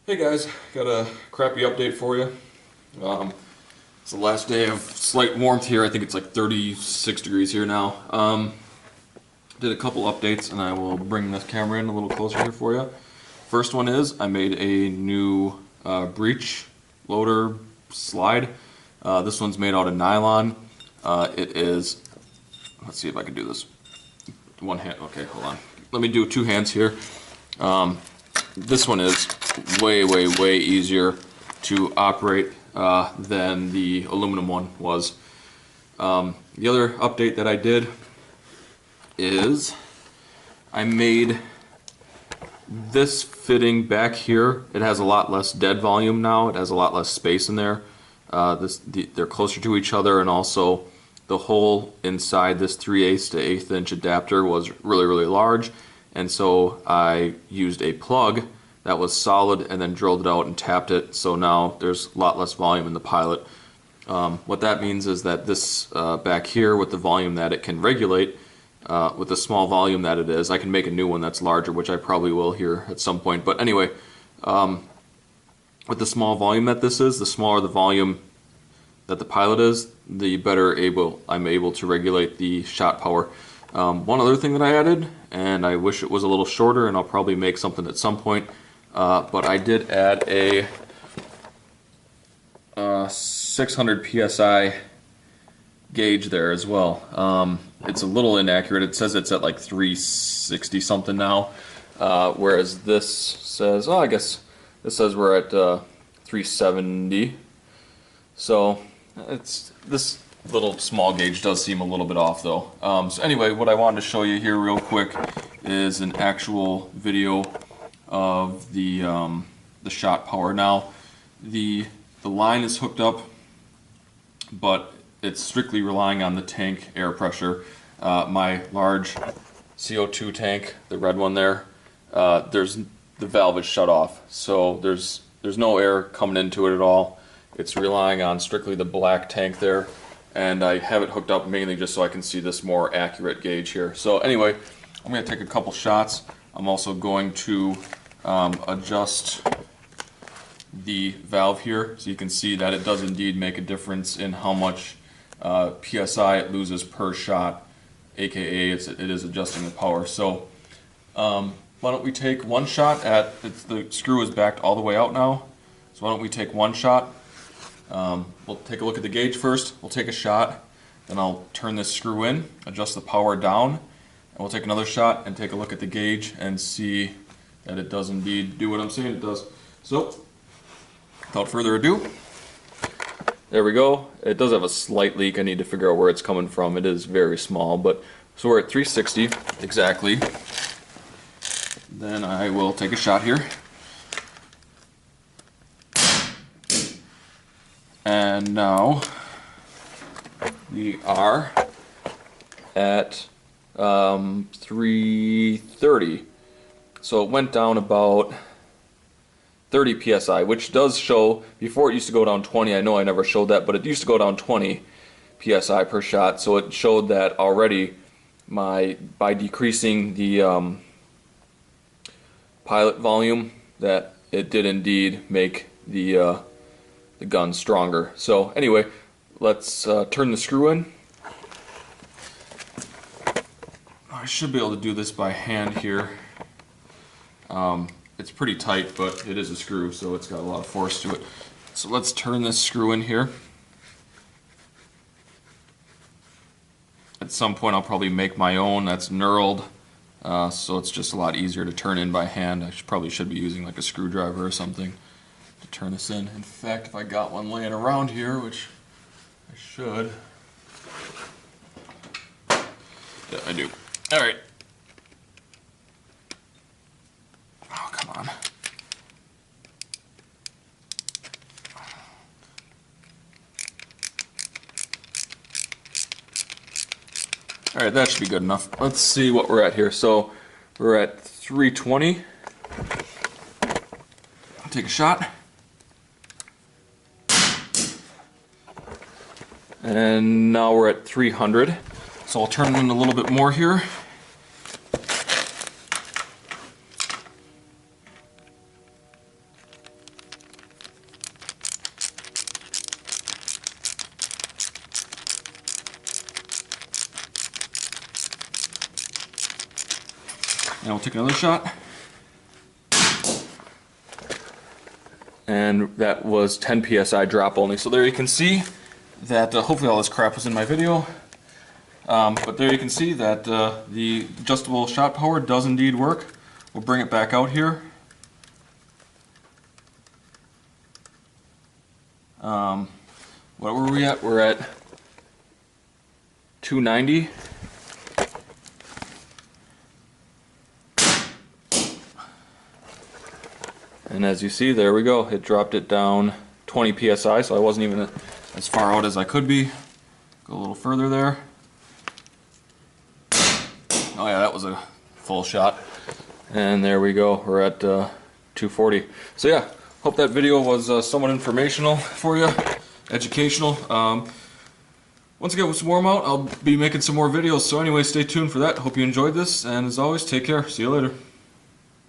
Hey guys, got a crappy update for you. It's the last day of slight warmth here. I think it's like 36 degrees here now. Did a couple updates and I will bring this camera in a little closer here for you. First one is I made a new breech loader slide. This one's made out of nylon. It is, let's see if I can do this. One hand, okay, hold on. Let me do two hands here. This one is way easier to operate than the aluminum one was. The other update that I did is I made this fitting back here. It has a lot less dead volume now. It has a lot less space in there. They're closer to each other, and also the hole inside this 3/8 to 1/8 inch adapter was really large, and so I used a plug that was solid and then drilled it out and tapped it, so now there's a lot less volume in the Pilot. What that means is that this back here, with the volume that it can regulate, with the small volume that it is, I can make a new one that's larger, which I probably will here at some point. But anyway, with the small volume that this is, the smaller the volume that the Pilot is, the better I'm able to regulate the shot power. One other thing that I added, and I wish it was a little shorter, and I'll probably make something at some point, but I did add a 600 psi gauge there as well. It's a little inaccurate. It says it's at like 360 something now, whereas this says, oh, I guess this says we're at 370. So this little small gauge does seem a little bit off though. So anyway, what I wanted to show you here real quick is an actual video of the shot power. Now the line is hooked up, but it's strictly relying on the tank air pressure. My large CO2 tank, the red one there, the valve is shut off, so there's no air coming into it at all. It's relying on strictly the black tank there, and I have it hooked up mainly just so I can see this more accurate gauge here. So anyway, I'm going to take a couple shots. I'm also going to adjust the valve here so you can see that it does indeed make a difference in how much PSI it loses per shot, aka it is adjusting the power. So why don't we take one shot at, the screw is backed all the way out now, so why don't we take one shot. We'll take a look at the gauge first, we'll take a shot, then I'll turn this screw in, adjust the power down, and we'll take another shot and take a look at the gauge and see that it does indeed do what I'm saying it does. So, without further ado, there we go. It does have a slight leak. I need to figure out where it's coming from. It is very small, but so we're at 360 exactly. Then I will take a shot here. And now we are at 330. So it went down about 30 psi, which does show, before it used to go down 20, I know I never showed that, but it used to go down 20 psi per shot, so it showed that already by decreasing the Pilot volume, that it did indeed make the gun stronger. So anyway, let's turn the screw in. I should be able to do this by hand here. It's pretty tight, but it is a screw, so it's got a lot of force to it. So let's turn this screw in here. At some point I'll probably make my own that's knurled, so it's just a lot easier to turn in by hand. I probably should be using like a screwdriver or something to turn this in. In fact, if I got one laying around here, which I should. Yeah, I do. Alright. Oh, come on. Alright, that should be good enough. Let's see what we're at here. So, we're at 320. Take a shot. And now we're at 300. So I'll turn it in a little bit more here. Now we'll take another shot. And that was 10 psi drop only. So there you can see that, hopefully all this crap was in my video. But there you can see that the adjustable shot power does indeed work. We'll bring it back out here. What were we at? We're at 290. And as you see, there we go. It dropped it down 20 psi, so I wasn't even as far out as I could be. Go a little further there. Oh yeah, that was a full shot. And there we go. We're at 240. So yeah, hope that video was somewhat informational for you, educational. Once it gets warm out, I'll be making some more videos. So anyway, stay tuned for that. Hope you enjoyed this, and as always, take care. See you later.